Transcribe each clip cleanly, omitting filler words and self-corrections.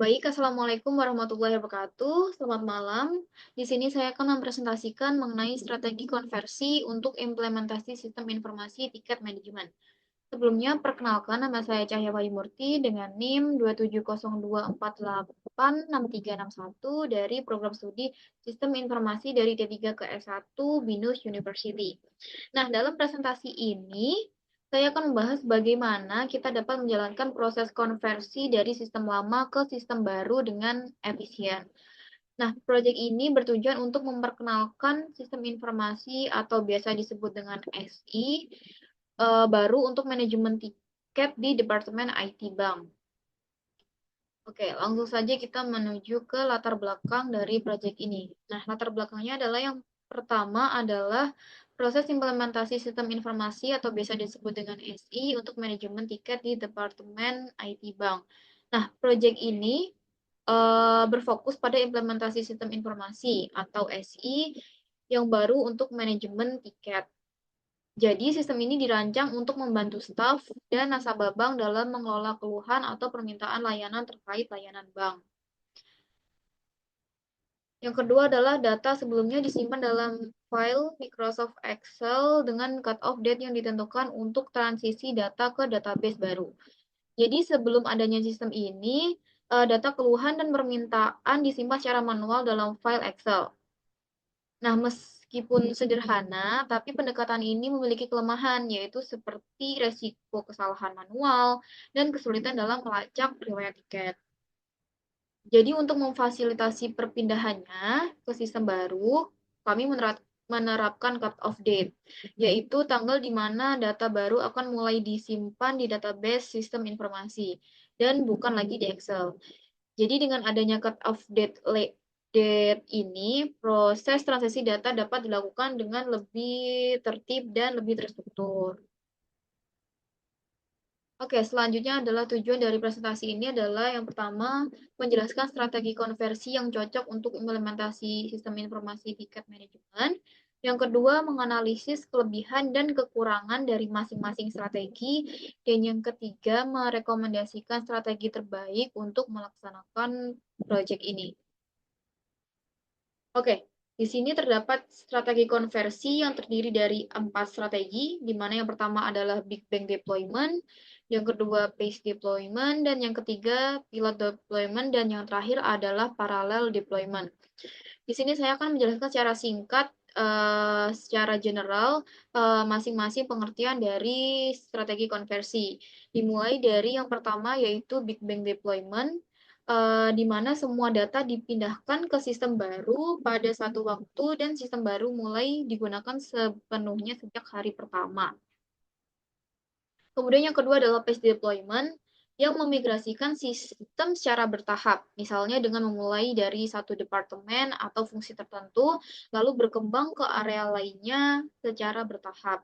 Baik, Assalamualaikum warahmatullahi wabarakatuh. Selamat malam. Di sini saya akan mempresentasikan mengenai strategi konversi untuk implementasi sistem informasi tiket manajemen. Sebelumnya, perkenalkan nama saya Cahya Wahyu dengan NIM 27024866361 dari program studi Sistem Informasi dari D3 ke S1 BINUS University. Nah, dalam presentasi ini, saya akan membahas bagaimana kita dapat menjalankan proses konversi dari sistem lama ke sistem baru dengan efisien. Nah, proyek ini bertujuan untuk memperkenalkan sistem informasi atau biasa disebut dengan SI baru untuk manajemen tiket di Departemen IT Bank. Oke, langsung saja kita menuju ke latar belakang dari proyek ini. Nah, latar belakangnya adalah yang pertama adalah proses implementasi sistem informasi atau biasa disebut dengan SI untuk manajemen tiket di Departemen IT Bank. Nah, proyek ini berfokus pada implementasi sistem informasi atau SI yang baru untuk manajemen tiket. Jadi, sistem ini dirancang untuk membantu staf dan nasabah bank dalam mengelola keluhan atau permintaan layanan terkait layanan bank. Yang kedua adalah data sebelumnya disimpan dalam file Microsoft Excel dengan cut-off date yang ditentukan untuk transisi data ke database baru. Jadi, sebelum adanya sistem ini, data keluhan dan permintaan disimpan secara manual dalam file Excel. Nah, meskipun sederhana, tapi pendekatan ini memiliki kelemahan, yaitu seperti resiko kesalahan manual dan kesulitan dalam melacak riwayat tiket. Jadi, untuk memfasilitasi perpindahannya ke sistem baru, kami menerapkan cut-off date, yaitu tanggal di mana data baru akan mulai disimpan di database sistem informasi, dan bukan lagi di Excel. Jadi dengan adanya cut-off date ini, proses transisi data dapat dilakukan dengan lebih tertib dan lebih terstruktur. Oke, selanjutnya adalah tujuan dari presentasi ini adalah yang pertama, menjelaskan strategi konversi yang cocok untuk implementasi sistem informasi tiket manajemen. Yang kedua, menganalisis kelebihan dan kekurangan dari masing-masing strategi. Dan yang ketiga, merekomendasikan strategi terbaik untuk melaksanakan proyek ini. Oke, di sini terdapat strategi konversi yang terdiri dari 4 strategi, di mana yang pertama adalah Big Bang Deployment, yang kedua Phase Deployment, dan yang ketiga Pilot Deployment, dan yang terakhir adalah Parallel Deployment. Di sini saya akan menjelaskan secara singkat, secara general, masing-masing pengertian dari strategi konversi. Dimulai dari yang pertama yaitu Big Bang Deployment, di mana semua data dipindahkan ke sistem baru pada satu waktu dan sistem baru mulai digunakan sepenuhnya sejak hari pertama. Kemudian yang kedua adalah phase deployment yang memigrasikan sistem secara bertahap, misalnya dengan memulai dari satu departemen atau fungsi tertentu, lalu berkembang ke area lainnya secara bertahap.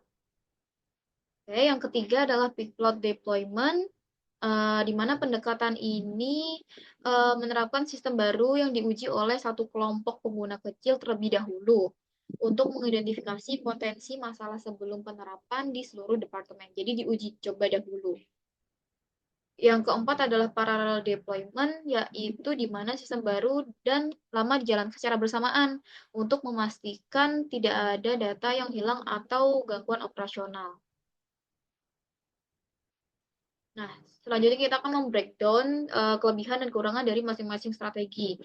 Oke, yang ketiga adalah pilot deployment, di mana pendekatan ini menerapkan sistem baru yang diuji oleh satu kelompok pengguna kecil terlebih dahulu untuk mengidentifikasi potensi masalah sebelum penerapan di seluruh departemen. Jadi diuji coba dahulu. Yang keempat adalah parallel deployment, yaitu di mana sistem baru dan lama dijalankan secara bersamaan untuk memastikan tidak ada data yang hilang atau gangguan operasional. Nah, selanjutnya kita akan membreakdown kelebihan dan kekurangan dari masing-masing strategi.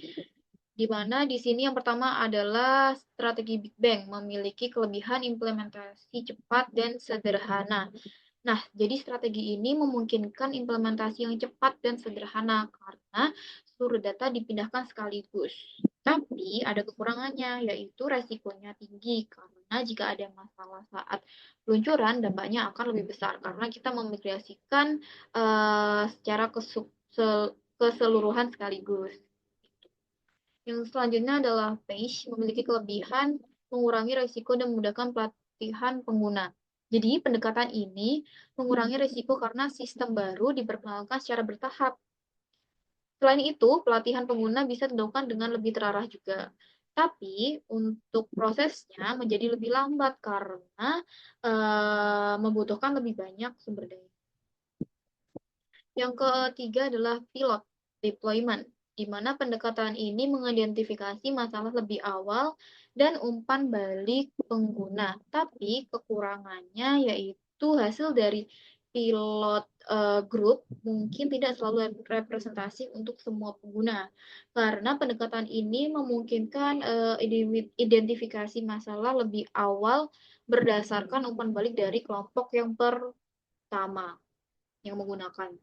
Di mana di sini yang pertama adalah strategi Big Bang, memiliki kelebihan implementasi cepat dan sederhana. Nah, jadi strategi ini memungkinkan implementasi yang cepat dan sederhana karena seluruh data dipindahkan sekaligus. Tapi ada kekurangannya, yaitu resikonya tinggi karena jika ada masalah saat peluncuran, dampaknya akan lebih besar karena kita memigrasikan secara keseluruhan sekaligus. Yang selanjutnya adalah Page, memiliki kelebihan mengurangi risiko dan memudahkan pelatihan pengguna. Jadi, pendekatan ini mengurangi risiko karena sistem baru diperkenalkan secara bertahap. Selain itu, pelatihan pengguna bisa dilakukan dengan lebih terarah juga. Tapi, untuk prosesnya menjadi lebih lambat karena membutuhkan lebih banyak sumber daya. Yang ketiga adalah pilot deployment. di mana pendekatan ini mengidentifikasi masalah lebih awal dan umpan balik pengguna. Tapi kekurangannya yaitu hasil dari pilot grup mungkin tidak selalu representasi untuk semua pengguna. Karena pendekatan ini memungkinkan identifikasi masalah lebih awal berdasarkan umpan balik dari kelompok yang pertama yang menggunakan.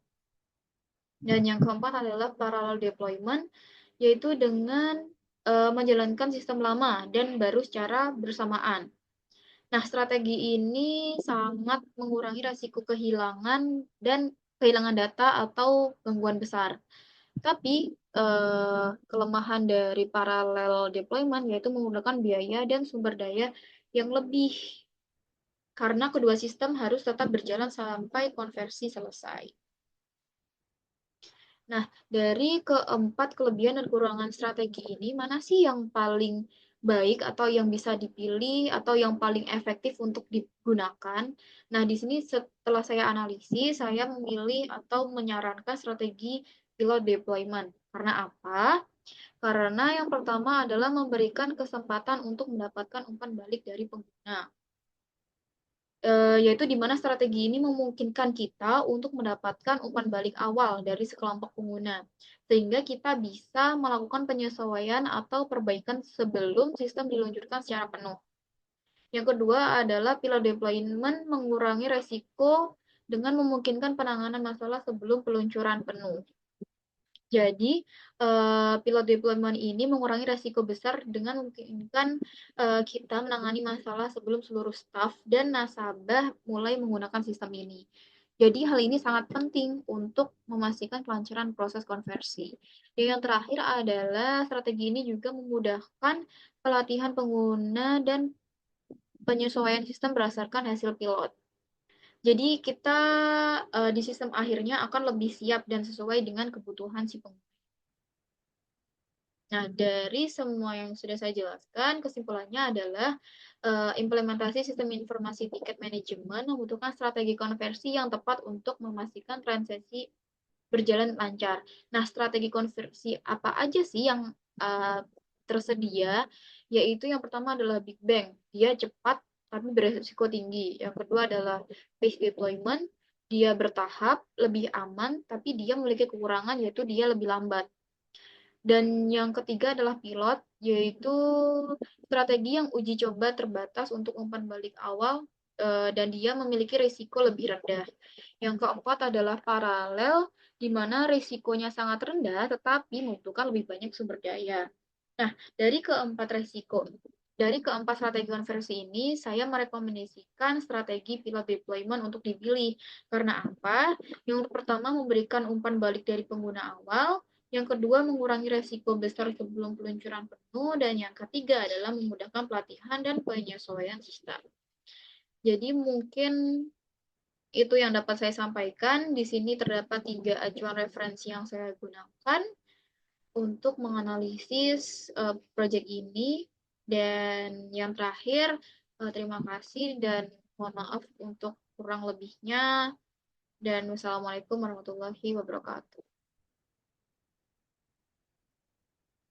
Dan yang keempat adalah parallel deployment, yaitu dengan menjalankan sistem lama dan baru secara bersamaan. Nah, strategi ini sangat mengurangi risiko kehilangan data atau gangguan besar. Tapi kelemahan dari parallel deployment yaitu menggunakan biaya dan sumber daya yang lebih karena kedua sistem harus tetap berjalan sampai konversi selesai. Nah, dari keempat kelebihan dan kekurangan strategi ini, mana sih yang paling baik atau yang bisa dipilih atau yang paling efektif untuk digunakan? Nah, di sini setelah saya analisis, saya memilih atau menyarankan strategi pilot deployment. Karena apa? Karena yang pertama adalah memberikan kesempatan untuk mendapatkan umpan balik dari pengguna. Yaitu di mana strategi ini memungkinkan kita untuk mendapatkan umpan balik awal dari sekelompok pengguna, sehingga kita bisa melakukan penyesuaian atau perbaikan sebelum sistem diluncurkan secara penuh. Yang kedua adalah pilot deployment mengurangi resiko dengan memungkinkan penanganan masalah sebelum peluncuran penuh. Jadi, pilot deployment ini mengurangi risiko besar dengan memungkinkan kita menangani masalah sebelum seluruh staf dan nasabah mulai menggunakan sistem ini. Jadi, hal ini sangat penting untuk memastikan kelancaran proses konversi. Dan yang terakhir adalah strategi ini juga memudahkan pelatihan pengguna dan penyesuaian sistem berdasarkan hasil pilot. Jadi, kita di sistem akhirnya akan lebih siap dan sesuai dengan kebutuhan si pengguna. Nah, dari semua yang sudah saya jelaskan, kesimpulannya adalah implementasi sistem informasi tiket manajemen membutuhkan strategi konversi yang tepat untuk memastikan transaksi berjalan lancar. Nah, strategi konversi apa aja sih yang uh, tersedia? Yaitu yang pertama adalah Big Bang. Dia cepat tapi beresiko tinggi. Yang kedua adalah phase deployment. Dia bertahap, lebih aman, tapi dia memiliki kekurangan yaitu dia lebih lambat. Dan yang ketiga adalah pilot, yaitu strategi yang uji coba terbatas untuk umpan balik awal dan dia memiliki risiko lebih rendah. Yang keempat adalah paralel, di mana risikonya sangat rendah tetapi membutuhkan lebih banyak sumber daya. Nah, dari keempat strategi konversi ini, saya merekomendasikan strategi pilot deployment untuk dipilih. Karena apa? Yang pertama memberikan umpan balik dari pengguna awal, yang kedua, mengurangi resiko besar sebelum peluncuran penuh. Dan yang ketiga adalah memudahkan pelatihan dan penyesuaian sistem. Jadi mungkin itu yang dapat saya sampaikan. Di sini terdapat 3 acuan referensi yang saya gunakan untuk menganalisis proyek ini. Dan yang terakhir, terima kasih dan mohon maaf untuk kurang lebihnya. Dan wassalamualaikum warahmatullahi wabarakatuh.